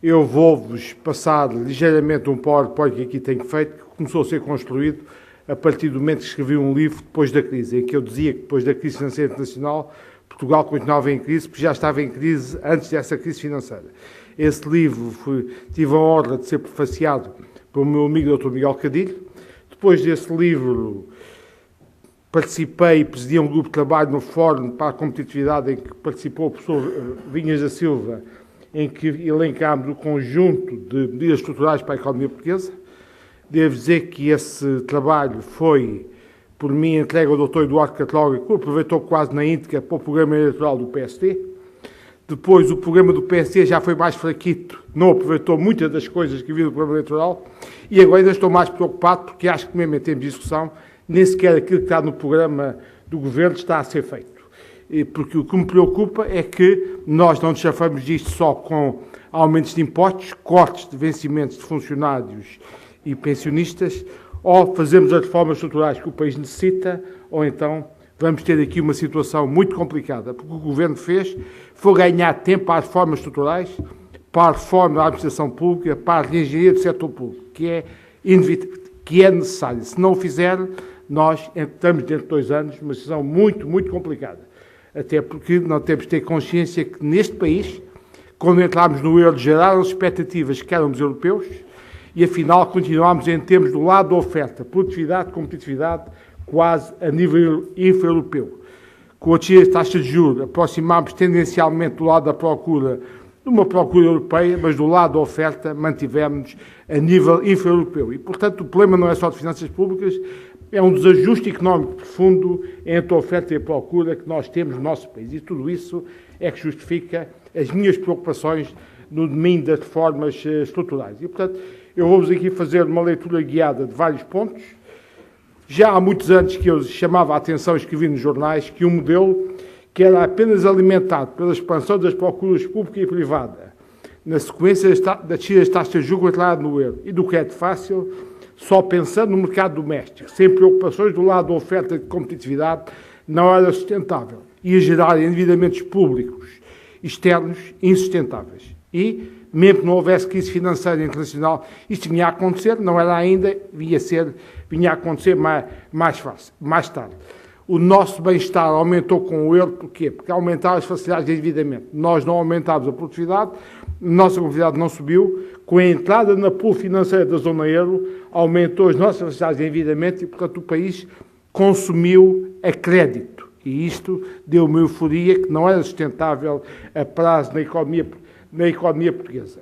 eu vou-vos passar ligeiramente um PowerPoint que aqui tenho feito, que começou a ser construído a partir do momento que escrevi um livro depois da crise, em que eu dizia que depois da crise financeira internacional, Portugal continuava em crise, porque já estava em crise antes dessa crise financeira. Esse livro tive a honra de ser prefaciado pelo meu amigo Dr. Miguel Cadilho. Depois desse livro, participei e presidi um grupo de trabalho no Fórum para a Competitividade, em que participou o professor Vinhas da Silva, em que elencámos o conjunto de medidas estruturais para a economia portuguesa. Devo dizer que esse trabalho foi, por mim, entregue ao Dr. Eduardo Cataloga, que aproveitou quase na íntegra para o programa eleitoral do PSD. Depois, o programa do PSD já foi mais fraquito, não aproveitou muitas das coisas que havia no programa eleitoral, e agora ainda estou mais preocupado, porque acho que mesmo em termos de discussão, nem sequer aquilo que está no programa do Governo está a ser feito. Porque o que me preocupa é que nós não nos chafamos disto só com aumentos de impostos, cortes de vencimentos de funcionários e pensionistas, ou fazemos as reformas estruturais que o país necessita, ou então vamos ter aqui uma situação muito complicada, porque o que o Governo fez foi ganhar tempo às reformas estruturais, para a reforma da administração pública, para a reengenharia do setor público, que é necessário. Se não o fizer, nós estamos dentro de 2 anos numa situação muito, muito complicada. Até porque nós temos de ter consciência que neste país, quando entrámos no euro, geraram expectativas que eram dos europeus, e afinal continuámos em termos do lado da oferta, produtividade, competitividade, quase a nível infra-europeu. Com a descida das taxas de juros, aproximámos tendencialmente do lado da procura, de uma procura europeia, mas do lado da oferta mantivemos a nível infra-europeu. E, portanto, o problema não é só de finanças públicas, é um desajuste económico profundo entre a oferta e a procura que nós temos no nosso país. E tudo isso é que justifica as minhas preocupações no domínio das reformas estruturais. E, portanto, eu vou-vos aqui fazer uma leitura guiada de vários pontos. Já há muitos anos que eu chamava a atenção, escrevi nos jornais, que um modelo que era apenas alimentado pela expansão das procuras pública e privada, na sequência da descida das taxas de juros no euro e do crédito fácil, só pensando no mercado doméstico, sem preocupações do lado da oferta de competitividade, não era sustentável. Ia gerar endividamentos públicos externos insustentáveis. E, mesmo que não houvesse crise financeira internacional, isto vinha a acontecer, não era ainda, vinha a acontecer mais tarde. O nosso bem-estar aumentou com o euro, porquê? Porque aumentaram as facilidades de endividamento. Nós não aumentámos a produtividade, a nossa produtividade não subiu. Com a entrada na pool financeira da zona euro, aumentou as nossas facilidades de endividamento e, portanto, o país consumiu a crédito. E isto deu uma euforia que não era sustentável a prazo na economia portuguesa.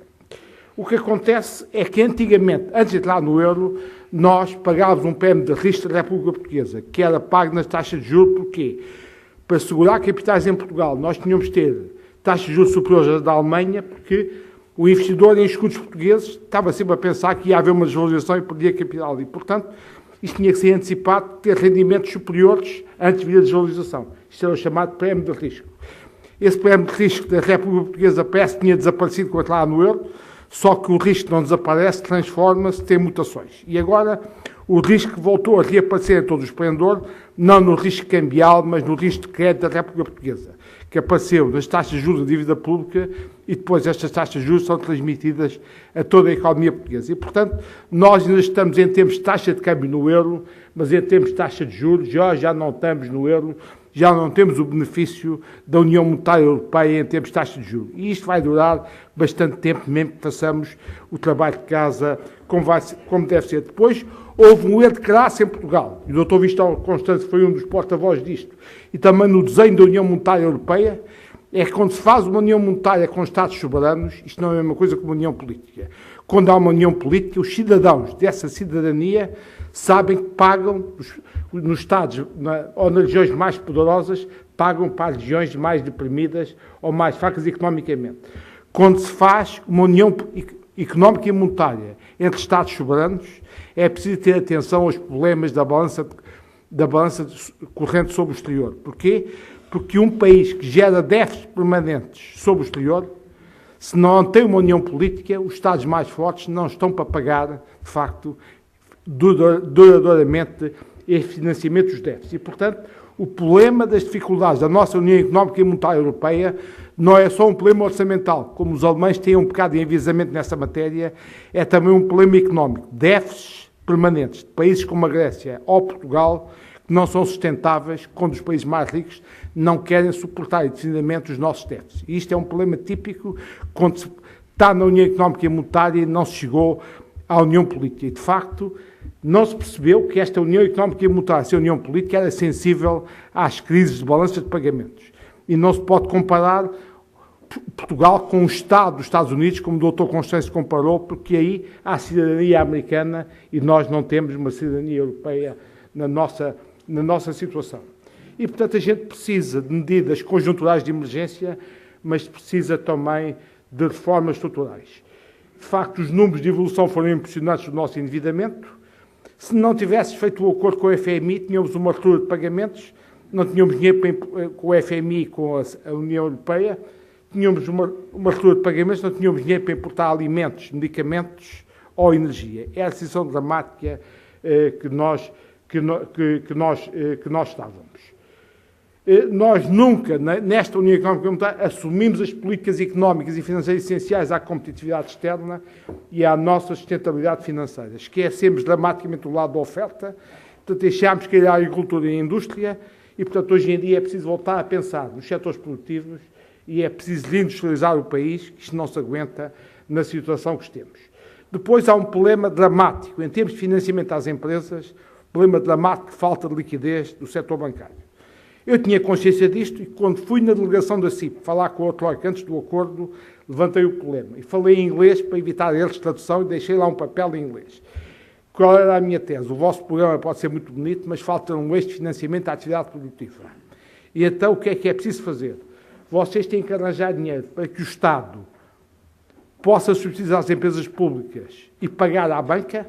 O que acontece é que antigamente, antes de entrar no euro, nós pagávamos um prémio de risco da República Portuguesa, que era pago nas taxas de juros. Porquê? Para segurar capitais em Portugal, nós tínhamos de ter taxas de juros superiores às da Alemanha, porque o investidor em escudos portugueses estava sempre a pensar que ia haver uma desvalorização e perdia capital. E, portanto, isto tinha que ser antecipado, ter rendimentos superiores antes de vir a desvalorização. Isto era o chamado prémio de risco. Esse prémio de risco da República Portuguesa parece que tinha desaparecido com a entrada no euro, só que o risco não desaparece, transforma-se, tem mutações. E agora o risco voltou a reaparecer em todo o esplendor, não no risco cambial, mas no risco de crédito da República Portuguesa, que apareceu nas taxas de juros da dívida pública e depois estas taxas de juros são transmitidas a toda a economia portuguesa. E, portanto, nós ainda estamos em termos de taxa de câmbio no euro, mas em termos de taxa de juros já não estamos no euro, já não temos o benefício da União Monetária Europeia em termos de taxa de juros. E isto vai durar bastante tempo, mesmo que façamos o trabalho de casa como deve ser. Depois, houve um erro de classe em Portugal. E o Dr. Vistão Constante foi um dos porta-vozes disto. E também no desenho da União Monetária Europeia, é que quando se faz uma União Monetária com Estados soberanos, isto não é a mesma coisa que uma União Política. Quando há uma União Política, os cidadãos dessa cidadania sabem que pagam, nos Estados ou nas regiões mais poderosas, pagam para as regiões mais deprimidas ou mais fracas economicamente. Quando se faz uma União Económica e Monetária entre Estados soberanos, é preciso ter atenção aos problemas da balança corrente sobre o exterior. Porquê? Porque um país que gera déficits permanentes sobre o exterior, se não tem uma união política, os Estados mais fortes não estão para pagar, de facto, duradouramente esse financiamento dos déficits. E, portanto, o problema das dificuldades da nossa União Económica e Monetária Europeia não é só um problema orçamental, como os alemães têm um bocado de enviesamento nessa matéria, é também um problema económico. Déficits permanentes de países como a Grécia ou Portugal, que não são sustentáveis, quando os países mais ricos não querem suportar indefinidamente os nossos déficits. E isto é um problema típico quando se está na União Económica e Monetária e não se chegou à União Política. E, de facto, não se percebeu que esta União Económica e Monetária, essa União Política, era sensível às crises de balanças de pagamentos. E não se pode comparar Portugal com o Estado dos Estados Unidos, como o Dr. Constâncio comparou, porque aí há cidadania americana e nós não temos uma cidadania europeia na nossa situação. E, portanto, a gente precisa de medidas conjunturais de emergência, mas precisa também de reformas estruturais. De facto, os números de evolução foram impressionantes do nosso endividamento. Se não tivesse feito o acordo com o FMI, tínhamos uma ruptura de pagamentos, não tínhamos dinheiro com o FMI e com a União Europeia, tínhamos uma ruptura de pagamentos, não tínhamos dinheiro para importar alimentos, medicamentos ou energia. É a situação dramática que nós estávamos. Nós nunca, nesta União Económica e Monetária, assumimos as políticas económicas e financeiras essenciais à competitividade externa e à nossa sustentabilidade financeira. Esquecemos dramaticamente o lado da oferta, portanto, deixámos cair a agricultura e a indústria e, portanto, hoje em dia é preciso voltar a pensar nos setores produtivos e é preciso reindustrializar o país, que isto não se aguenta na situação que temos. Depois há um problema dramático, em termos de financiamento às empresas, problema dramático de falta de liquidez do setor bancário. Eu tinha consciência disto e, quando fui na delegação da CIP falar com a Troika antes do acordo, levantei o problema. E falei em inglês para evitar erros de tradução e deixei lá um papel em inglês. Qual era a minha tese? O vosso programa pode ser muito bonito, mas falta um eixo de financiamento à atividade produtiva. E então, o que é preciso fazer? Vocês têm que arranjar dinheiro para que o Estado possa subsidiar as empresas públicas e pagar à banca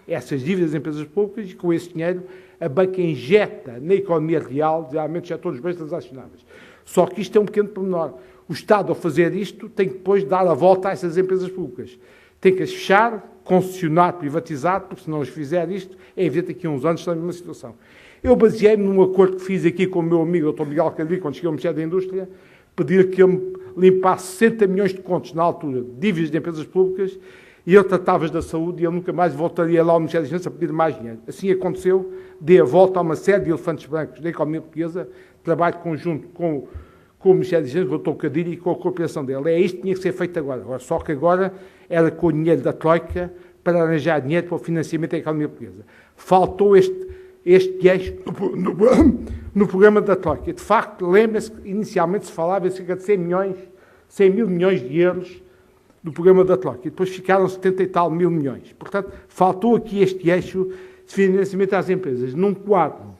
essas dívidas das empresas públicas e, com esse dinheiro, a banca injeta na economia real, geralmente já todos os bens transacionáveis. Só que isto é um pequeno pormenor. O Estado, ao fazer isto, tem que depois dar a volta a essas empresas públicas. Tem que as fechar, concessionar, privatizar, porque se não as fizer isto, é evidente que daqui a uns anos estamos numa situação. Eu baseei-me num acordo que fiz aqui com o meu amigo, o Dr. Miguel Cadri, quando cheguei ao Ministério da Indústria, pedir que ele me limpasse 60 milhões de contos, na altura, de dívidas de empresas públicas, e ele tratava da saúde e ele nunca mais voltaria lá ao Ministério da Finanças a pedir mais dinheiro. Assim aconteceu, dei a volta a uma série de elefantes brancos da economia portuguesa, trabalho conjunto com o Ministério da Finanças, com o Dr. Cadilho e com a cooperação dele. É isto que tinha que ser feito agora. Só que agora era com o dinheiro da Troika para arranjar dinheiro para o financiamento da economia portuguesa. Faltou este eixo no programa da Troika. De facto, lembra-se que inicialmente se falava em cerca de 100 mil milhões de euros do programa da Troika, e depois ficaram 70 e tal mil milhões. Portanto, faltou aqui este eixo de financiamento às empresas, num quadro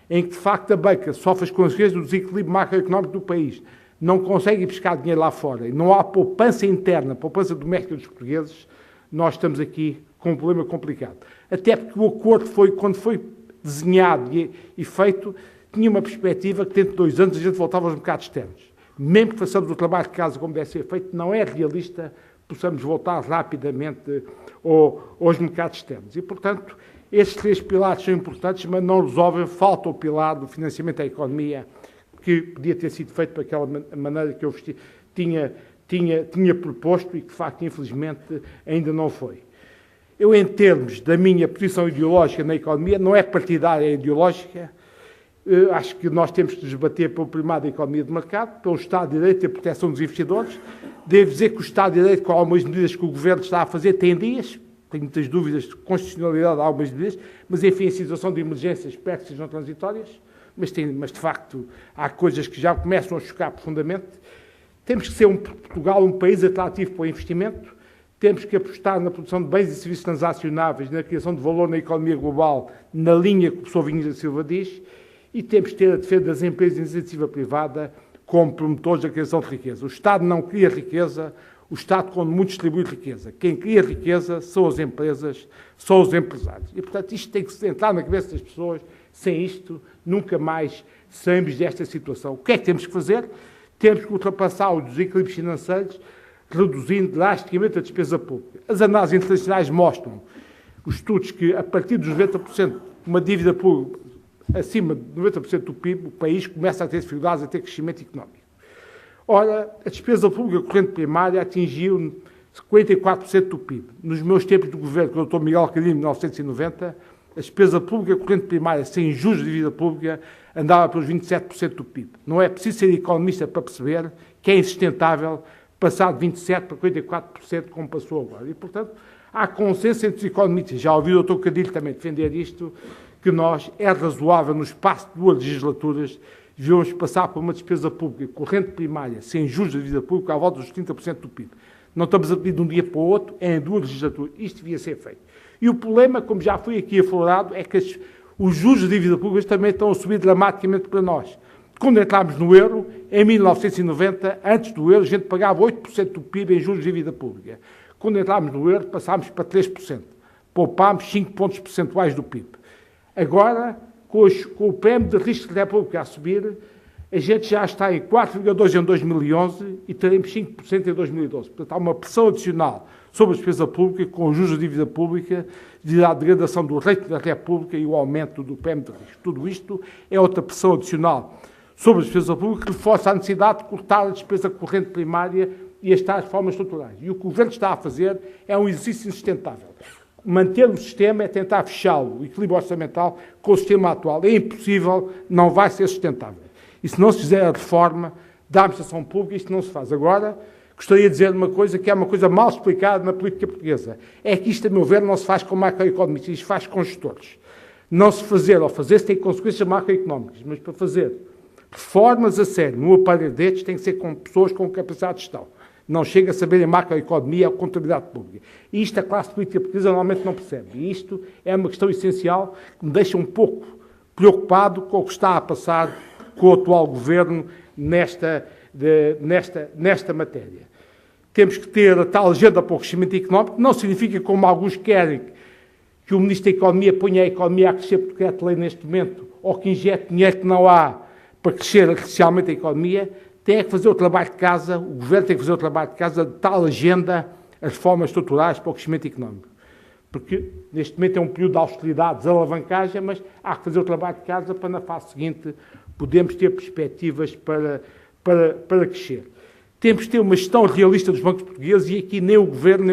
em que, de facto, a banca sofre as consequências do desequilíbrio macroeconómico do país, não consegue ir buscar dinheiro lá fora, e não há poupança interna, poupança doméstica dos portugueses, nós estamos aqui com um problema complicado. Até porque o acordo quando foi desenhado e feito, tinha uma perspectiva que dentro de 2 anos a gente voltava aos mercados externos. Mesmo que façamos o trabalho de casa como deve ser feito, não é realista possamos voltar rapidamente aos mercados externos. E, portanto, estes 3 pilares são importantes, mas não resolvem, falta o pilar do financiamento à economia, que podia ter sido feito daquela maneira que eu tinha proposto e que, de facto, infelizmente, ainda não foi. Eu, em termos da minha posição ideológica na economia, não é partidária, é ideológica. Acho que nós temos que nos bater pelo primado da economia de mercado, pelo Estado de Direito e a proteção dos investidores. Devo dizer que o Estado de Direito, com algumas medidas que o Governo está a fazer, tem dias. Tenho muitas dúvidas de constitucionalidade de algumas medidas, mas, enfim, em situação de emergência, espero que sejam transitórias. Mas, de facto, há coisas que já começam a chocar profundamente. Temos que ser Portugal um país atrativo para o investimento. Temos que apostar na produção de bens e serviços transacionáveis, na criação de valor na economia global, na linha que o professor Vinhas da Silva diz. E temos que ter a defesa das empresas de iniciativa privada como promotores da criação de riqueza. O Estado não cria riqueza, o Estado, quando muito, distribui riqueza. Quem cria riqueza são as empresas, são os empresários. E, portanto, isto tem que se entrar na cabeça das pessoas. Sem isto, nunca mais saímos desta situação. O que é que temos que fazer? Temos que ultrapassar os desequilíbrios financeiros, reduzindo drasticamente a despesa pública. As análises internacionais mostram, os estudos, que a partir dos 90%, uma dívida pública acima de 90% do PIB, o país começa a ter dificuldades a ter crescimento económico. Ora, a despesa pública corrente primária atingiu 54% do PIB. Nos meus tempos de governo, com o Dr. Miguel Cadinho, em 1990, a despesa pública corrente primária, sem juros de dívida pública, andava pelos 27% do PIB. Não é preciso ser economista para perceber que é insustentável passar de 27% para 44%, como passou agora. E, portanto, há consenso entre os economistas. Já ouvi o Dr. Cadilho também defender isto, que nós, é razoável, no espaço de 2 legislaturas, devemos passar por uma despesa pública corrente primária, sem juros de dívida pública, à volta dos 30% do PIB. Não estamos a pedir de um dia para o outro, é em 2 legislaturas. Isto devia ser feito. E o problema, como já foi aqui aflorado, é que os juros de dívida pública também estão a subir dramaticamente para nós. Quando entramos no euro, em 1990, antes do euro, a gente pagava 8% do PIB em juros de dívida pública. Quando entramos no euro, passámos para 3%. Poupámos 5 pontos percentuais do PIB. Agora, com o prémio de risco da República a subir, a gente já está em 4,2% em 2011 e teremos 5% em 2012. Portanto, há uma pressão adicional sobre a despesa pública, com os juros de dívida pública, devido à degradação do rating da República e o aumento do prémio de risco. Tudo isto é outra pressão adicional sobre a despesa pública que reforça a necessidade de cortar a despesa corrente primária e as tais reformas estruturais. E o que o Governo está a fazer é um exercício insustentável. Manter o sistema é tentar fechá-lo, o equilíbrio orçamental, com o sistema atual. É impossível, não vai ser sustentável. E se não se fizer a reforma da administração pública, isto não se faz. Agora, gostaria de dizer uma coisa que é uma coisa mal explicada na política portuguesa. É que isto, a meu ver, não se faz com macroeconomistas, isto se faz com gestores. Não se fazer ou fazer-se tem consequências macroeconómicas, mas para fazer reformas a sério, no aparelho destes, tem que ser com pessoas com capacidade de gestão. Não chega a saber em macroeconomia ou contabilidade pública. E isto a classe política portuguesa normalmente não percebe. E isto é uma questão essencial que me deixa um pouco preocupado com o que está a passar com o atual governo nesta matéria. Temos que ter a tal agenda para o crescimento económico, que não significa, como alguns querem, que o Ministro da Economia ponha a economia a crescer por decreto-lei neste momento, ou que injete dinheiro que não há para crescer artificialmente a economia. Tem que fazer o trabalho de casa, o Governo tem que fazer o trabalho de casa de tal agenda, as reformas estruturais para o crescimento económico. Porque neste momento é um período de austeridade, desalavancagem, mas há que fazer o trabalho de casa para na fase seguinte podermos ter perspectivas para crescer. Temos que ter uma gestão realista dos bancos portugueses e aqui nem o Governo,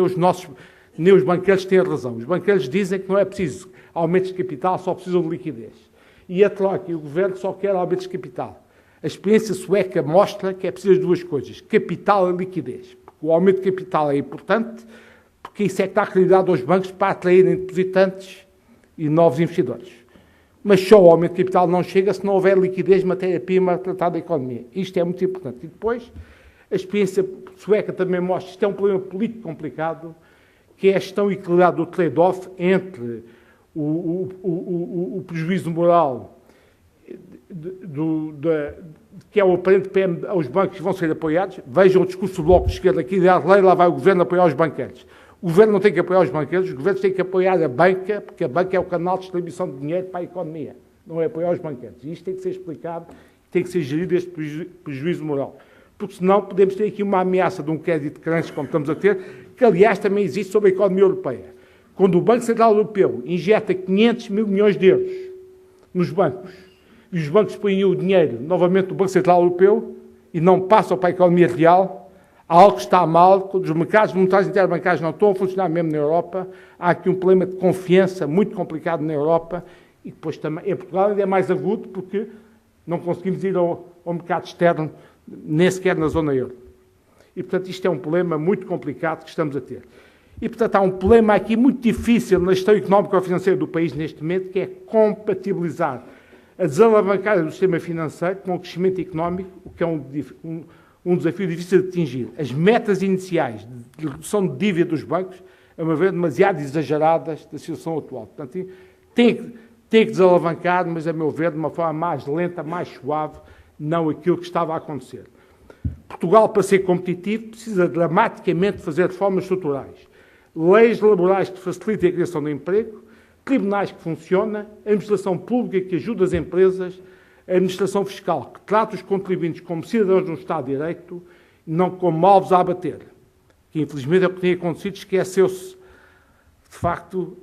nem os banqueiros têm razão. Os banqueiros dizem que não é preciso aumentos de capital, só precisam de liquidez. E a Troika e o Governo só querem aumentos de capital. A experiência sueca mostra que é preciso de 2 coisas, capital e liquidez. O aumento de capital é importante, porque isso é que dá credibilidade aos bancos para atraírem depositantes e novos investidores. Mas só o aumento de capital não chega se não houver liquidez, matéria-prima, tratada da economia. Isto é muito importante. E depois, a experiência sueca também mostra que isto é um problema político complicado, que é a gestão equilibrada do trade-off entre o prejuízo moral que é o aparente PM aos bancos que vão ser apoiados. Vejam o discurso do Bloco de Esquerda aqui, lá vai o Governo apoiar os banqueiros. O Governo não tem que apoiar os banqueiros, os governos têm que apoiar a banca, porque a banca é o canal de distribuição de dinheiro para a economia, não é apoiar os banqueiros. E isto tem que ser explicado, tem que ser gerido este prejuízo moral. Porque senão podemos ter aqui uma ameaça de um crédito de crunch, como estamos a ter, que aliás também existe sobre a economia europeia. Quando o Banco Central Europeu injeta 500 mil milhões de euros nos bancos, e os bancos põem o dinheiro novamente do Banco Central Europeu e não passam para a economia real, há algo que está mal, quando os mercados monetários interbancários não estão a funcionar mesmo na Europa, há aqui um problema de confiança muito complicado na Europa e depois também em Portugal ainda é mais agudo porque não conseguimos ir ao mercado externo, nem sequer na zona euro. E, portanto, isto é um problema muito complicado que estamos a ter. E, portanto, há um problema aqui muito difícil na gestão económica ou financeira do país neste momento, que é compatibilizar a desalavancagem do sistema financeiro com o crescimento económico, o que é um desafio difícil de atingir. As metas iniciais de redução de dívida dos bancos, a meu ver, demasiado exageradas da situação atual. Portanto, tem que desalavancar, mas, a meu ver, de uma forma mais lenta, mais suave, não aquilo que estava a acontecer. Portugal, para ser competitivo, precisa dramaticamente fazer reformas estruturais. Leis laborais que facilitem a criação de emprego, tribunais que funcionam, a administração pública que ajuda as empresas, a administração fiscal que trata os contribuintes como cidadãos de um Estado de Direito, não como alvos a abater. Que, infelizmente, é o que tem acontecido, esqueceu-se, de facto,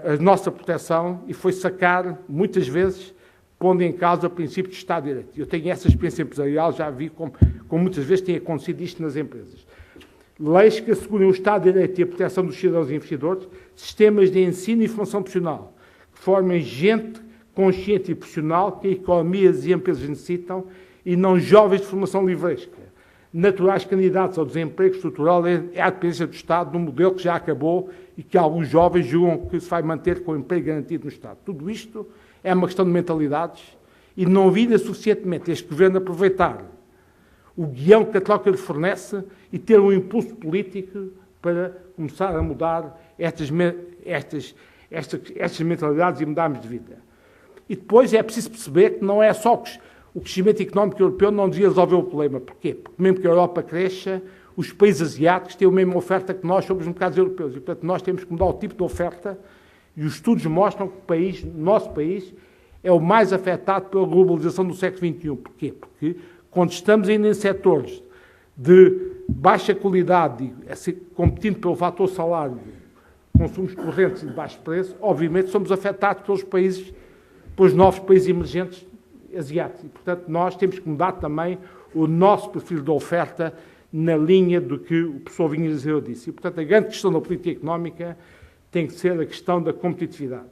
a nossa proteção e foi sacar, muitas vezes, pondo em causa o princípio de Estado de Direito. Eu tenho essa experiência empresarial, já vi como muitas vezes tem acontecido isto nas empresas. Leis que assegurem o Estado de Direito e a proteção dos cidadãos e investidores, sistemas de ensino e formação profissional, que formem gente consciente e profissional que a economia e empresas necessitam e não jovens de formação livresca, naturais candidatos ao desemprego estrutural é a dependência do Estado, num modelo que já acabou e que alguns jovens julgam que se vai manter com o emprego garantido no Estado. Tudo isto é uma questão de mentalidades e não vira suficientemente este Governo aproveitar o guião que a troca lhe fornece e ter um impulso político para começar a mudar estas mentalidades e mudarmos de vida. E depois é preciso perceber que não é só o crescimento económico europeu não devia resolver o problema. Porquê? Porque mesmo que a Europa cresça, os países asiáticos têm a mesma oferta que nós sobre os mercados europeus. E, portanto, nós temos que mudar o tipo de oferta e os estudos mostram que o nosso país é o mais afetado pela globalização do século XXI. Porquê? Porque quando estamos ainda em setores de baixa qualidade, competindo pelo fator salário, consumos correntes e de baixo preço, obviamente somos afetados pelos novos países emergentes asiáticos. E, portanto, nós temos que mudar também o nosso perfil de oferta na linha do que o professor Vinhas disse. E, portanto, a grande questão da política económica tem que ser a questão da competitividade.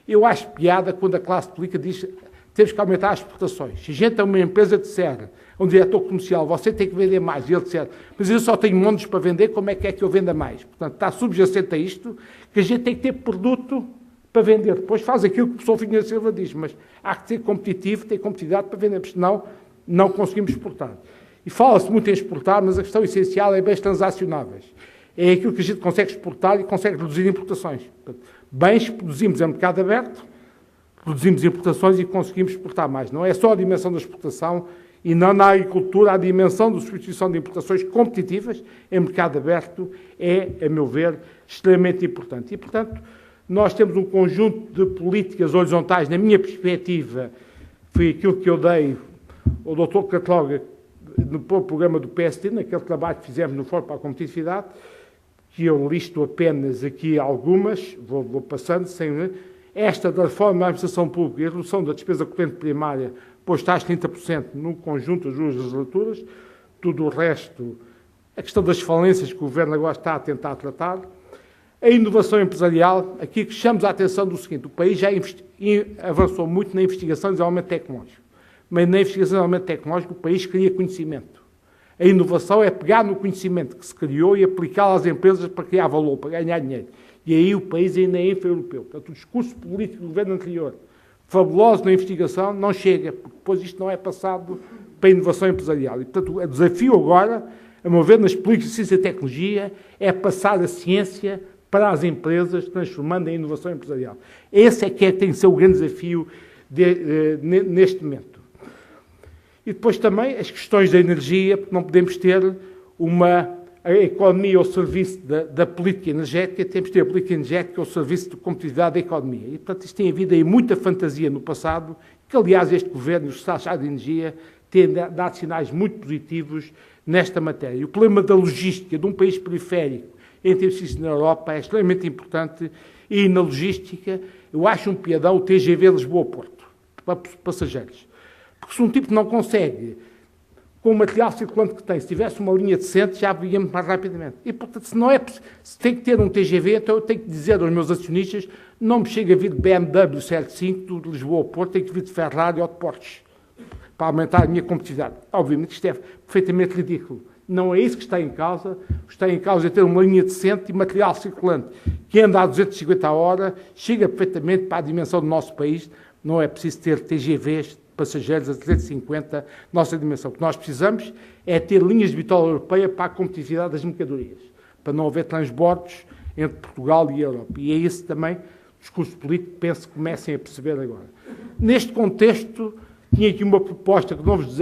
Eu acho piada quando a classe política diz que temos que aumentar as exportações. Se a gente é uma empresa disser, um diretor comercial, você tem que vender mais, e ele disser, mas eu só tenho montes para vender, como é que eu venda mais? Portanto, está subjacente a isto que a gente tem que ter produto para vender. Depois faz aquilo que o professor Vinhas Silva diz, mas há que ser competitivo, ter competitividade para vender, porque senão não conseguimos exportar. E fala-se muito em exportar, mas a questão essencial é bens transacionáveis. É aquilo que a gente consegue exportar e consegue reduzir importações. Portanto, bens que produzimos em mercado aberto, produzimos importações e conseguimos exportar mais. Não é só a dimensão da exportação e não na agricultura, a dimensão da substituição de importações competitivas em mercado aberto é, a meu ver, extremamente importante. E, portanto, nós temos um conjunto de políticas horizontais, na minha perspectiva, foi aquilo que eu dei ao Dr. Cataloga no programa do PSD, naquele trabalho que fizemos no Fórum para a Competitividade, que eu listo apenas aqui algumas, vou passando, sem esta da reforma da administração pública e a redução da despesa corrente primária posta às 30% no conjunto das duas legislaturas, tudo o resto, a questão das falências que o Governo agora está a tentar tratar, a inovação empresarial, aqui que chamamos a atenção do seguinte, o país já avançou muito na investigação e desenvolvimento tecnológico, mas na investigação e desenvolvimento tecnológico o país cria conhecimento. A inovação é pegar no conhecimento que se criou e aplicá-lo às empresas para criar valor, para ganhar dinheiro. E aí o país ainda é infra-europeu. Portanto, o discurso político do governo anterior, fabuloso na investigação, não chega, porque depois isto não é passado para a inovação empresarial. E, portanto, o desafio agora, a meu ver, nas políticas de ciência e tecnologia, é passar a ciência para as empresas, transformando em inovação empresarial. Esse é que tem que ser o grande desafio neste momento. E depois também as questões da energia, porque não podemos ter a economia ao serviço da política energética, temos de ter a política energética ao serviço da competitividade da economia. E, portanto, isto tem havido aí muita fantasia no passado, que, aliás, este Governo e os Estados-Chave de Energia têm dado sinais muito positivos nesta matéria. E o problema da logística de um país periférico em termos de na Europa é extremamente importante e, na logística, eu acho um piadão o TGV Lisboa-Porto, para passageiros. Porque se um tipo não consegue, com o material circulante que tem, se tivesse uma linha decente, já víamos mais rapidamente. E, portanto, se tem que ter um TGV, então eu tenho que dizer aos meus acionistas, não me chega a vir de BMW 75 de Lisboa ao Porto, tem que vir de Ferrari ou de Porsche, para aumentar a minha competitividade. Obviamente, isto é perfeitamente ridículo. Não é isso que está em causa. O que está em causa é ter uma linha decente e material circulante que anda a 250 a hora, chega perfeitamente para a dimensão do nosso país. Não é preciso ter TGVs passageiros a 350, nossa dimensão. O que nós precisamos é ter linhas de bitola europeia para a competitividade das mercadorias, para não haver transbordos entre Portugal e a Europa. E é esse também o discurso político que penso que comecem a perceber agora. Neste contexto, tinha aqui uma proposta que não vos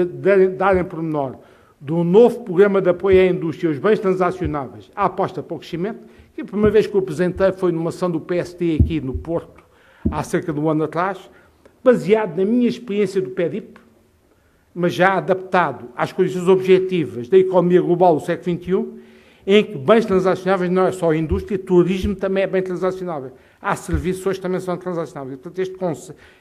dar em pormenor, de um novo programa de apoio à indústria e aos bens transacionáveis, à aposta para o crescimento, que a primeira vez que eu apresentei foi numa ação do PSD aqui no Porto, há cerca de um ano atrás, baseado na minha experiência do PEDIP, mas já adaptado às condições objetivas da economia global do século XXI, em que bens transacionáveis não é só a indústria, turismo também é bem transacionável. Há serviços hoje que também são transacionáveis. Portanto,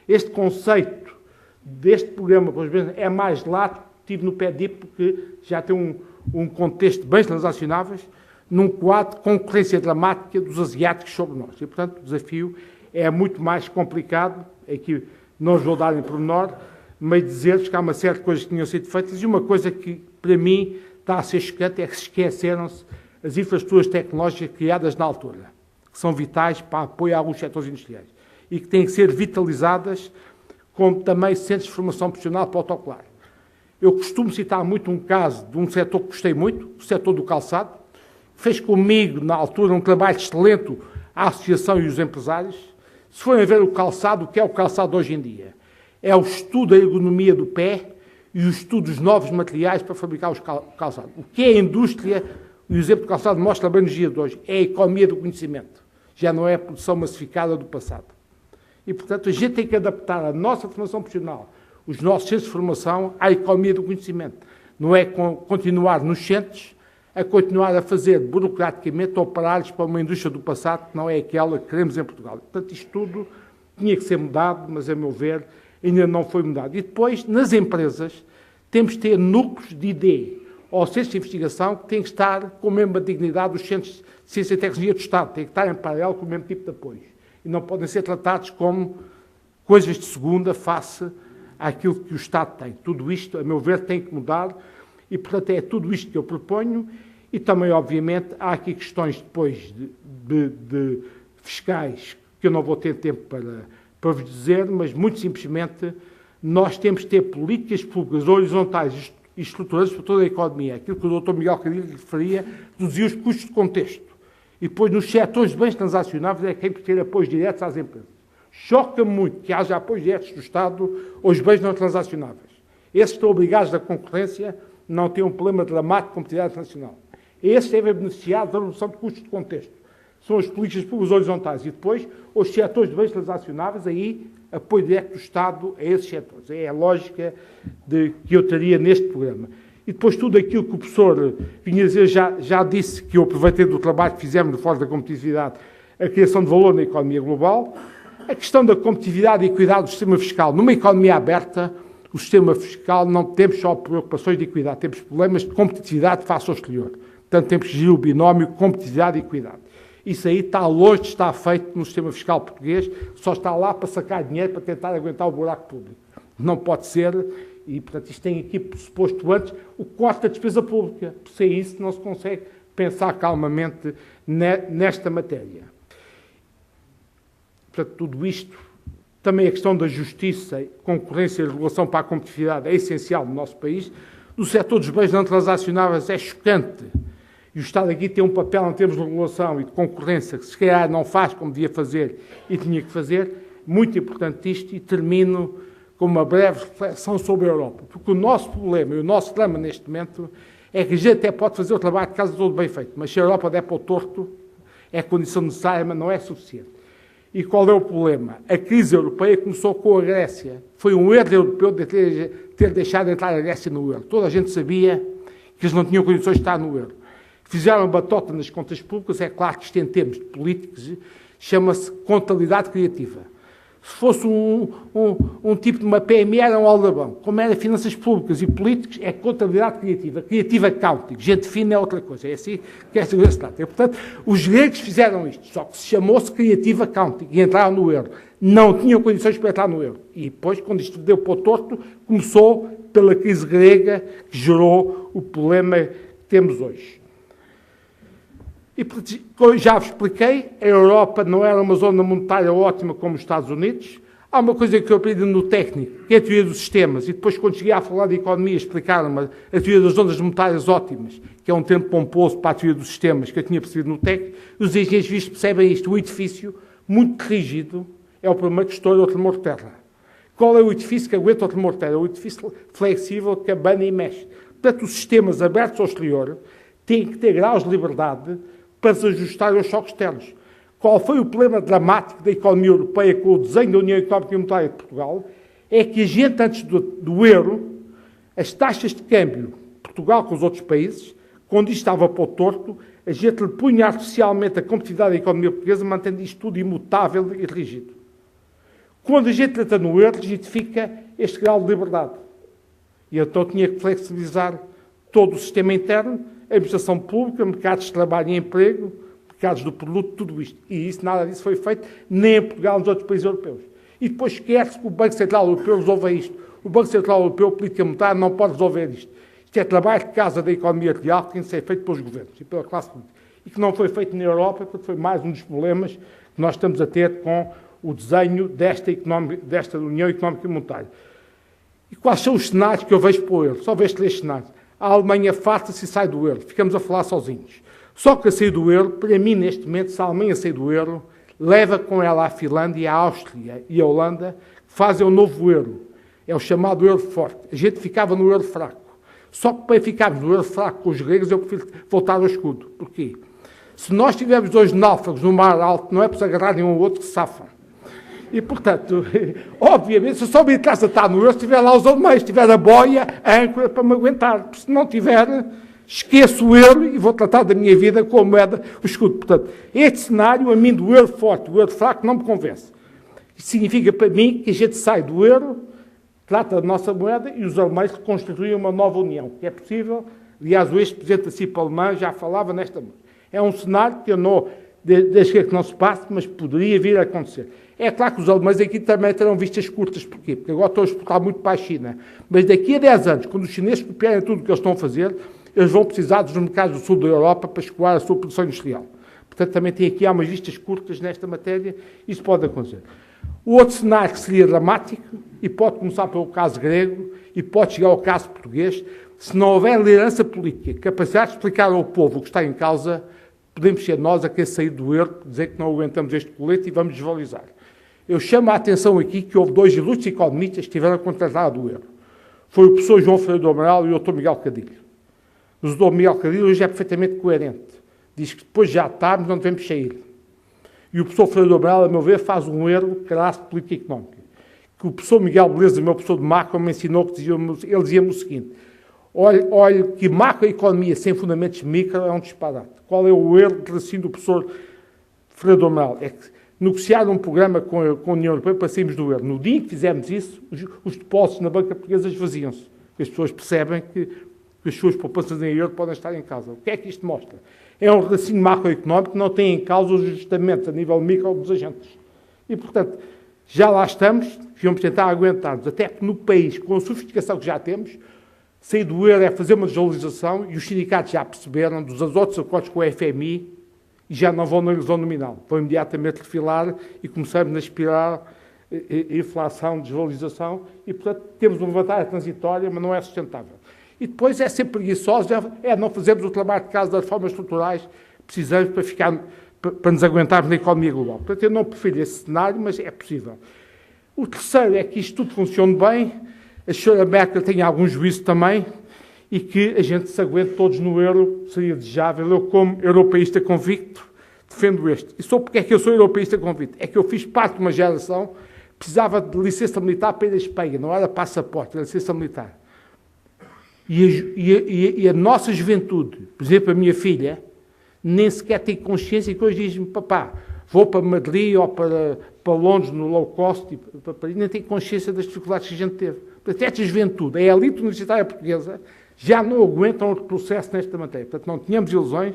este conceito deste programa, por exemplo, é mais lato, tive no PEDIP, porque já tem um contexto de bens transacionáveis, num quadro de concorrência dramática dos asiáticos sobre nós. E, portanto, o desafio é muito mais complicado. Aqui não os vou dar em pormenor, mas dizer-vos que há uma série de coisas que tinham sido feitas, e uma coisa que, para mim, está a ser chocante é que se esqueceram-se as infraestruturas tecnológicas criadas na altura, que são vitais para apoio a alguns setores industriais, e que têm que ser vitalizadas como também centros de formação profissional protocolar. Eu costumo citar muito um caso de um setor que gostei muito, o setor do calçado. Fez comigo, na altura, um trabalho excelente a associação e os empresários. Se forem ver o calçado, o que é o calçado hoje em dia? É o estudo da ergonomia do pé e o estudo dos novos materiais para fabricar os calçados. O que é a indústria, o exemplo do calçado mostra bem nos dias de hoje, é a economia do conhecimento. Já não é a produção massificada do passado. E, portanto, a gente tem que adaptar a nossa formação profissional, os nossos centros de formação, à economia do conhecimento. Não é continuar nos centros a continuar a fazer burocraticamente operários para uma indústria do passado que não é aquela que queremos em Portugal. Portanto, isto tudo tinha que ser mudado, mas, a meu ver, ainda não foi mudado. E depois, nas empresas, temos de ter núcleos de ID ou centros de investigação que têm que estar com a mesma dignidade dos centros de ciência e tecnologia do Estado, têm que estar em paralelo com o mesmo tipo de apoio. E não podem ser tratados como coisas de segunda face àquilo que o Estado tem. Tudo isto, a meu ver, tem que mudar. E, portanto, é tudo isto que eu proponho, e também, obviamente, há aqui questões depois de fiscais, que eu não vou ter tempo para vos dizer, mas, muito simplesmente, nós temos de ter políticas públicas horizontais e estruturantes para toda a economia. Aquilo que o Dr. Miguel Cadilho referia, reduzir os custos de contexto. E depois, nos setores de bens transacionáveis, é que tem que ter apoios diretos às empresas. Choca-me muito que haja apoios diretos do Estado aos bens não transacionáveis. Esses estão obrigados à concorrência, não tem um problema dramático de competitividade nacional. Esse deve beneficiar da redução de custos de contexto. São as políticas públicas horizontais. E depois, os setores de bens transacionáveis, aí, apoio direto do Estado a esses setores. É a lógica que eu teria neste programa. E depois, tudo aquilo que o professor vinha dizer, já disse que eu aproveitei do trabalho que fizemos no Fórum da Competitividade, a criação de valor na economia global, a questão da competitividade e equidade do sistema fiscal. Numa economia aberta, o sistema fiscal não temos só preocupações de equidade, temos problemas de competitividade face ao exterior. Portanto, temos que gerir o binómio competitividade e equidade. Isso aí está longe de estar feito no sistema fiscal português, só está lá para sacar dinheiro para tentar aguentar o buraco público. Não pode ser, e portanto isto tem aqui pressuposto antes, o corte da despesa pública. Sem isso não se consegue pensar calmamente nesta matéria. Portanto, tudo isto, também a questão da justiça, concorrência e regulação para a competitividade é essencial no nosso país. No setor dos bens não transacionáveis é chocante. E o Estado aqui tem um papel em termos de regulação e de concorrência que se calhar não faz como devia fazer e tinha que fazer. Muito importante isto, e termino com uma breve reflexão sobre a Europa. Porque o nosso problema e o nosso drama neste momento é que a gente até pode fazer o trabalho de casa todo bem feito, mas se a Europa der para o torto, é condição necessária, mas não é suficiente. E qual é o problema? A crise europeia começou com a Grécia. Foi um erro europeu de ter deixado de entrar a Grécia no euro. Toda a gente sabia que eles não tinham condições de estar no euro. Fizeram batota nas contas públicas, é claro que isto em termos de políticos chama-se contabilidade criativa. Se fosse um tipo de uma PME era um aldrabão. Como era finanças públicas e políticos, é contabilidade criativa. Criativa accounting. Gente fina é outra coisa. É assim que esta coisa se trata. E, portanto, os gregos fizeram isto, só que se chamou-se criativa accounting e entraram no euro. Não tinham condições para entrar no euro. E depois, quando isto deu para o torto, começou pela crise grega que gerou o problema que temos hoje. E, como já vos expliquei, a Europa não era uma zona monetária ótima como os Estados Unidos. Há uma coisa que eu aprendi no técnico, que é a teoria dos sistemas, e depois, quando cheguei a falar de economia, explicaram-me a teoria das zonas monetárias ótimas, que é um termo pomposo para a teoria dos sistemas, que eu tinha percebido no técnico. Os engenheiros civis percebem isto. O edifício, muito rígido, é o primeiro que estoura o tremor de terra. Qual é o edifício que aguenta o tremor de terra? É o edifício flexível que abana e mexe. Portanto, os sistemas abertos ao exterior têm que ter graus de liberdade para se ajustar aos choques externos. Qual foi o problema dramático da economia europeia com o desenho da União Económica e Monetária de Portugal? É que a gente, antes do euro, as taxas de câmbio, Portugal com os outros países, quando isto estava para o torto, a gente lhe punha artificialmente a competitividade da economia portuguesa, mantendo isto tudo imutável e rígido. Quando a gente entra no euro, justifica este grau de liberdade. E então tinha que flexibilizar todo o sistema interno, a administração pública, mercados de trabalho e emprego, mercados do produto, tudo isto. E isso, nada disso foi feito, nem em Portugal, nos outros países europeus. E depois esquece que o Banco Central Europeu resolve isto. O Banco Central Europeu, a política monetária, não pode resolver isto. Isto é trabalho de casa da economia real que tem de ser feito pelos governos e pela classe política. E que não foi feito na Europa, porque foi mais um dos problemas que nós estamos a ter com o desenho desta União Económica e Monetária. E quais são os cenários que eu vejo para o euro? Só vejo 3 cenários. A Alemanha farta-se e sai do euro. Ficamos a falar sozinhos. Só que a sair do euro, para mim, neste momento, se a Alemanha sair do euro, leva com ela a Finlândia, a Áustria e a Holanda, que fazem o novo euro. É o chamado euro forte. A gente ficava no euro fraco. Só que para ficarmos no euro fraco com os gregos, eu prefiro voltar ao escudo. Porquê? Se nós tivermos 2 náufragos no mar alto, não é para se agarrarem um ao outro que se safam. E, portanto, obviamente, se só me interessa estar no euro, se tiver lá os alemães, se tiver a boia, a âncora para me aguentar. Se não tiver, esqueço o euro e vou tratar da minha vida com a moeda, o escudo. Portanto, este cenário, a mim, do euro forte, do euro fraco, não me convence. Isso significa para mim que a gente sai do euro, trata da nossa moeda e os alemães reconstituem uma nova união, que é possível. Aliás, o ex-presidente da CIP alemã já falava nesta moeda. É um cenário que eu não, desde que não se passe, mas poderia vir a acontecer. É claro que os alemães aqui também terão vistas curtas. Porquê? Porque agora estão a exportar muito para a China. Mas daqui a 10 anos, quando os chineses copiarem tudo o que eles estão a fazer, eles vão precisar dos mercados do sul da Europa para escoar a sua produção industrial. Portanto, também tem aqui umas vistas curtas nesta matéria. Isso pode acontecer. O outro cenário que seria dramático, e pode começar pelo caso grego, e pode chegar ao caso português, se não houver liderança política, capacidade de explicar ao povo o que está em causa, podemos ser nós a querer sair do euro, dizer que não aguentamos este colete e vamos desvalorizar. Eu chamo a atenção aqui que houve 2 ilustres economistas que estiveram a contratar do euro. Foi o professor João Ferreira do Amaral e o Dr. Miguel Cadilho. O Dr. Miguel Cadilho hoje é perfeitamente coerente. Diz que depois já estamos, não devemos sair. E o professor Ferreira do Amaral, a meu ver, faz um erro de caráter político e económico. Que o professor Miguel Beleza, meu professor de macro, me ensinou que ele dizia-me o seguinte: olha que macroeconomia sem fundamentos micro é um disparate. Qual é o erro de raciocínio do professor Ferreira do Amaral? É que negociar um programa com a União Europeia para sairmos do euro. No dia em que fizemos isso, os depósitos na banca portuguesa esvaziam-se. As pessoas percebem que as suas poupanças em euro podem estar em causa. O que é que isto mostra? É um raciocínio macroeconómico que não tem em causa os ajustamentos a nível micro dos agentes. E, portanto, já lá estamos, vamos tentar aguentar-nos, até porque no país, com a sofisticação que já temos, sair do euro é fazer uma desvalorização e os sindicatos já perceberam dos outros acordos com o FMI e já não vão na ilusão nominal. Vão imediatamente refilar e começamos a espiral inflação, desvalorização e, portanto, temos uma vantagem transitória, mas não é sustentável. E depois é ser preguiçosos, é não fazermos o trabalho de casa das reformas estruturais que precisamos para nos aguentarmos na economia global. Portanto, eu não prefiro esse cenário, mas é possível. O terceiro é que isto tudo funcione bem, a senhora Merkel tem algum juízo também, e que a gente se aguente todos no euro, seria desejável. Eu, como europeísta convicto, defendo este. E só porque é que eu sou europeísta convicto? É que eu fiz parte de uma geração que precisava de licença militar para ir à Espanha, não era passaporte, era licença militar. E a nossa juventude, por exemplo, a minha filha, nem sequer tem consciência que hoje diz-me: papá, vou para Madrid ou para Londres no low cost, para Paris, nem tem consciência das dificuldades que a gente teve. Portanto, esta juventude, a elite universitária portuguesa, já não aguentam outro processo nesta matéria. Portanto, não tínhamos ilusões,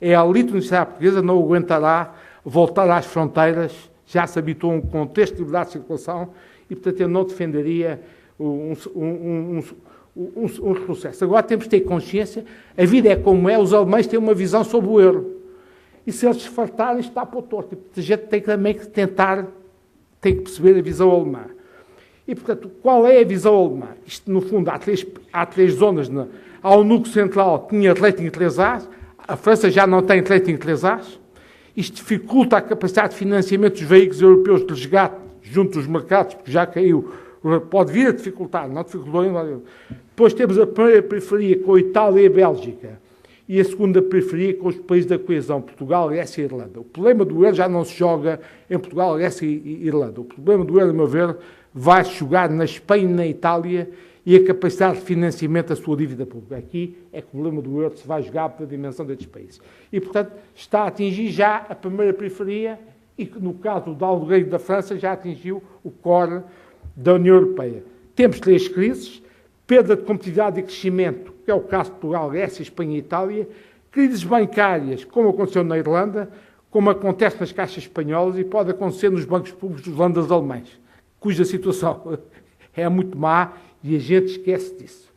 a elite universitária portuguesa não aguentará voltar às fronteiras, já se habituou a um contexto de liberdade de circulação e, portanto, eu não defenderia um retrocesso. Agora temos de ter consciência, a vida é como é, os alemães têm uma visão sobre o euro. E se eles se fartarem, está para o torto. A gente tem também que tentar, tem que perceber a visão alemã. E, portanto, qual é a visão alemã? Isto, no fundo, há três zonas. Há o núcleo central que tinha rating 3A, a França já não tem rating 3A. Isto dificulta a capacidade de financiamento dos veículos europeus de resgate junto dos mercados, porque já caiu. Pode vir a dificultar, não dificultou ainda. Depois temos a primeira periferia com a Itália e a Bélgica. E a segunda periferia com os países da coesão, Portugal, Grécia e Irlanda. O problema do euro já não se joga em Portugal, Grécia e Irlanda. O problema do euro, a meu ver, vai-se jogar na Espanha e na Itália e a capacidade de financiamento da sua dívida pública. Aqui é que o problema do euro se vai jogar pela dimensão destes países. E, portanto, está a atingir já a primeira periferia e que, no caso do Algarve da França, já atingiu o core da União Europeia. Temos 3 crises: perda de competitividade e crescimento, que é o caso de Portugal, Grécia, Espanha e Itália; crises bancárias, como aconteceu na Irlanda, como acontece nas caixas espanholas e pode acontecer nos bancos públicos dos holandeses alemães, cuja situação é muito má e a gente esquece disso.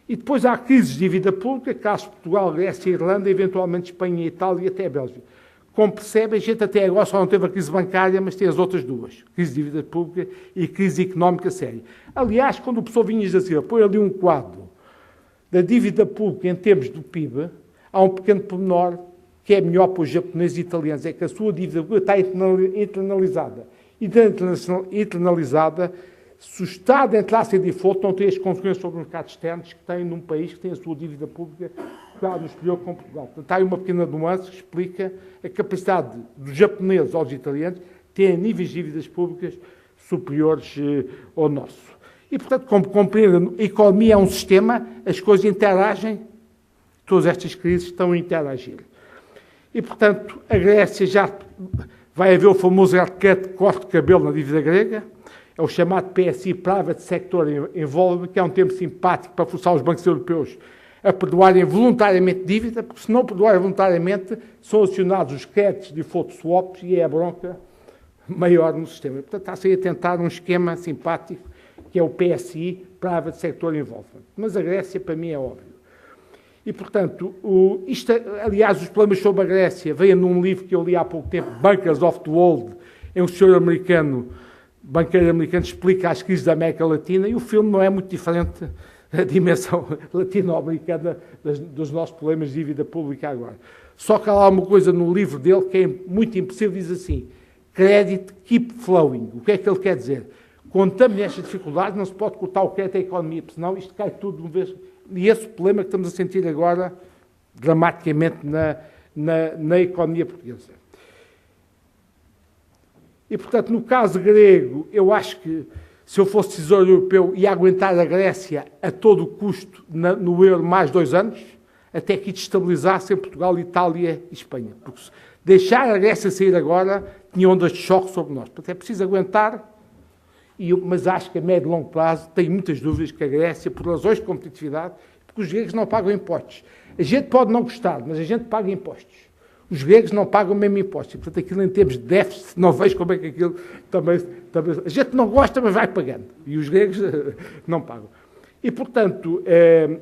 E depois há crises de dívida pública, caso Portugal, Grécia, Irlanda, eventualmente Espanha, Itália e até a Bélgica. Como percebe, a gente até agora só não teve a crise bancária, mas tem as outras duas, crise de dívida pública e crise económica séria. Aliás, quando o professor Vinhas da Silva põe ali um quadro da dívida pública em termos do PIB, há um pequeno pormenor que é melhor para os japoneses e italianos, é que a sua dívida pública está internalizada. E internalizada, se o Estado entrasse em default, não tem as consequências sobre os mercados externos que tem num país que tem a sua dívida pública no exterior com Portugal. Portanto, há aí uma pequena nuance que explica a capacidade dos japoneses ou dos italianos terem níveis de dívidas públicas superiores ao nosso. E, portanto, como compreendem, a economia é um sistema, as coisas interagem, todas estas crises estão a interagir. E, portanto, a Grécia já vai haver o famoso corte de cabelo na dívida grega, é o chamado PSI, Private Sector Involvement, que é um termo simpático para forçar os bancos europeus a perdoarem voluntariamente dívida, porque se não perdoarem voluntariamente, são acionados os créditos de default swaps e é a bronca maior no sistema. Portanto, está-se a tentar um esquema simpático, que é o PSI, Private Sector Involvement. Mas a Grécia, para mim, é óbvio. E, portanto, aliás, os problemas sobre a Grécia veio num livro que eu li há pouco tempo, Bankers of the World, em um senhor americano, banqueiro americano, explica as crises da América Latina, e o filme não é muito diferente da dimensão latino-americana dos nossos problemas de dívida pública agora. Só que há lá uma coisa no livro dele que é muito impossível, diz assim: credit keep flowing. O que é que ele quer dizer? Quando estamos nestas dificuldades, não se pode cortar o crédito à economia, porque senão isto cai tudo de uma vez. E esse problema que estamos a sentir agora, dramaticamente, na economia portuguesa. E, portanto, no caso grego, eu acho que, se eu fosse tesouro europeu, ia aguentar a Grécia a todo o custo no euro mais 2 anos, até que estabilizasse em Portugal, Itália e Espanha. Porque se deixar a Grécia sair agora, tinha ondas de choque sobre nós. Portanto, é preciso aguentar, mas acho que a médio e longo prazo tenho muitas dúvidas que a Grécia, por razões de competitividade, porque os gregos não pagam impostos. A gente pode não gostar, mas a gente paga impostos. Os gregos não pagam o mesmo imposto. E, portanto, aquilo em termos de déficit, não vejo como é que aquilo também... A gente não gosta, mas vai pagando. E os gregos não pagam. E, portanto,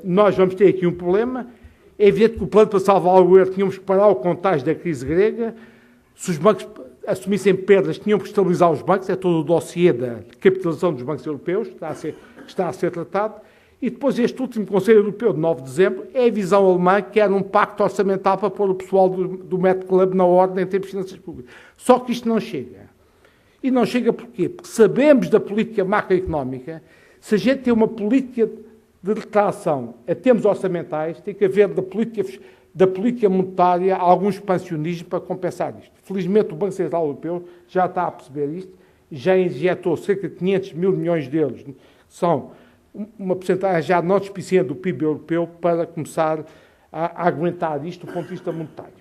nós vamos ter aqui um problema. É evidente que o plano para salvar o euro, tínhamos que parar o contágio da crise grega. Se os bancos assumissem perdas, tinham que estabilizar os bancos. É todo o dossiê da capitalização dos bancos europeus que está a ser tratado. E depois este último Conselho Europeu de 9 de dezembro é a visão alemã que era um pacto orçamental para pôr o pessoal do Met Club na ordem em termos de finanças públicas. Só que isto não chega. E não chega porquê? Porque sabemos da política macroeconómica, se a gente tem uma política de retração a termos orçamentais, tem que haver da política monetária algum expansionismo para compensar isto. Felizmente o Banco Central Europeu já está a perceber isto, já injetou cerca de 500 mil milhões de euros, que são uma porcentagem já não despiciente do PIB europeu, para começar a aguentar isto do ponto de vista monetário.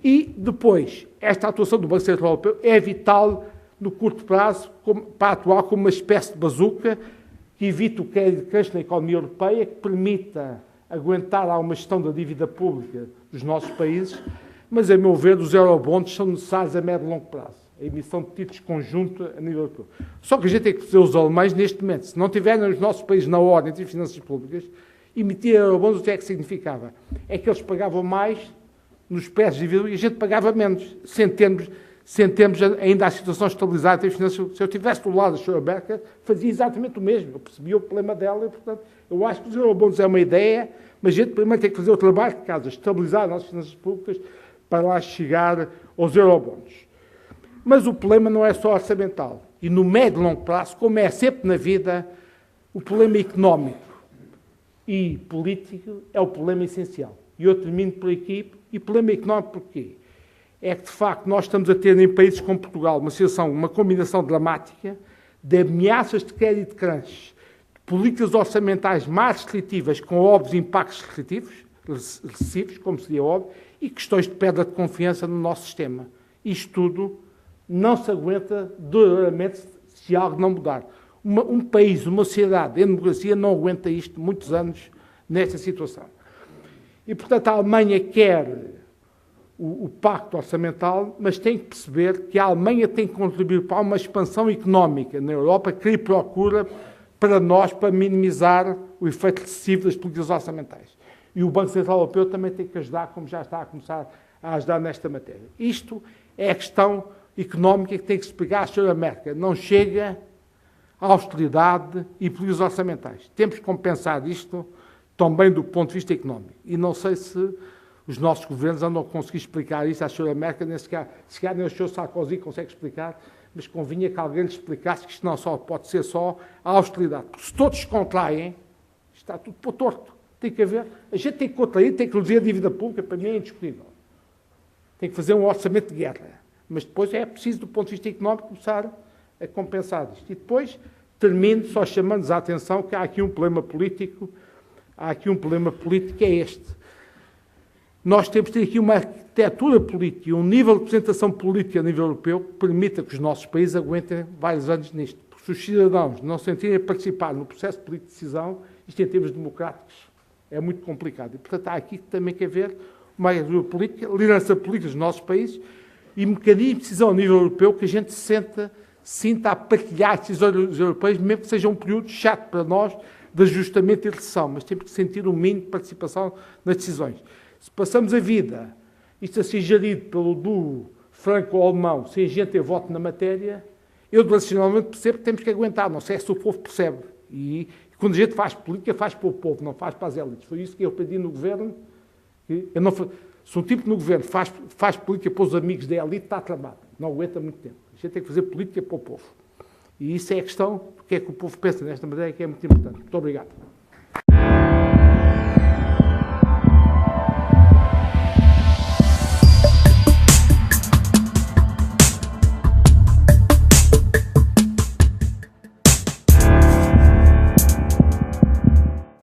E depois, esta atuação do Banco Central Europeu é vital no curto prazo para atuar como uma espécie de bazuca que evite o crédito de crescimento na economia europeia, que permita aguentar uma gestão da dívida pública dos nossos países, mas, a meu ver, os eurobonds são necessários a médio e longo prazo. A emissão de títulos conjunta a nível europeu. Só que a gente tem que dizer os alemães, neste momento, se não tiverem os nossos países na ordem de finanças públicas, emitir eurobonds, o que é que significava? É que eles pagavam mais nos pés de dívida e a gente pagava menos, sem termos ainda a situação estabilizada em finanças. Se eu estivesse do lado da Sra. Merkel, fazia exatamente o mesmo. Eu percebia o problema dela e, portanto, eu acho que os eurobonds é uma ideia, mas a gente primeiro tem que fazer o trabalho de casa, estabilizar as nossas finanças públicas para lá chegar aos eurobonds. Mas o problema não é só orçamental. E no médio e longo prazo, como é sempre na vida, o problema económico e político é o problema essencial. E eu termino por aqui. E o problema económico porquê? É que, de facto, nós estamos a ter em países como Portugal uma situação, uma combinação dramática de ameaças de crédito crunch, de políticas orçamentais mais restritivas, com óbvios impactos recessivos, como seria óbvio, e questões de perda de confiança no nosso sistema. Isto tudo não se aguenta duradouramente se algo não mudar. Um país, uma sociedade em democracia não aguenta isto muitos anos nesta situação. E, portanto, a Alemanha quer o pacto orçamental, mas tem que perceber que a Alemanha tem que contribuir para uma expansão económica na Europa que lhe procura para nós, para minimizar o efeito excessivo das políticas orçamentais. E o Banco Central Europeu também tem que ajudar, como já está a começar a ajudar nesta matéria. Isto é a questão económica que tem que se explicar à Sra. Merkel. Não chega à austeridade e políticas orçamentais. Temos que compensar isto também do ponto de vista económico. E não sei se os nossos governos andam a conseguir explicar isso à Sra. Merkel, nem sequer nem o Sr. Sarkozy consegue explicar, mas convinha que alguém lhe explicasse que isto não só pode ser só a austeridade. Porque se todos se contraem, está tudo para o torto. Tem que haver, a gente tem que contrair, tem que reduzir a dívida pública, para mim é indiscutível. Tem que fazer um orçamento de guerra. Mas depois é preciso, do ponto de vista económico, começar a compensar isto. E depois termino só chamando-nos a atenção que há aqui um problema político, que é este. Nós temos de ter aqui uma arquitetura política, um nível de representação política a nível europeu que permita que os nossos países aguentem vários anos nisto. Porque se os cidadãos não se sentirem a participar no processo de política de decisão, isto em termos democráticos é muito complicado. E, portanto, há aqui também que haver uma arquitetura política, liderança política dos nossos países e mecanismo de decisão a nível europeu que a gente sinta a partilhar decisões europeias, mesmo que seja um período chato para nós de ajustamento e recessão, mas temos que sentir um mínimo de participação nas decisões. Se passamos a vida, isto a ser gerido pelo duo franco-alemão, sem a gente ter voto na matéria, eu racionalmente percebo que temos que aguentar, não sei se o povo percebe. E quando a gente faz política, faz para o povo, não faz para as élites. Foi isso que eu pedi no governo. Se um tipo no governo faz política para os amigos da elite, está tramado. Não aguenta muito tempo. A gente tem que fazer política para o povo. E isso é a questão do que é que o povo pensa nesta matéria, que é muito importante. Muito obrigado.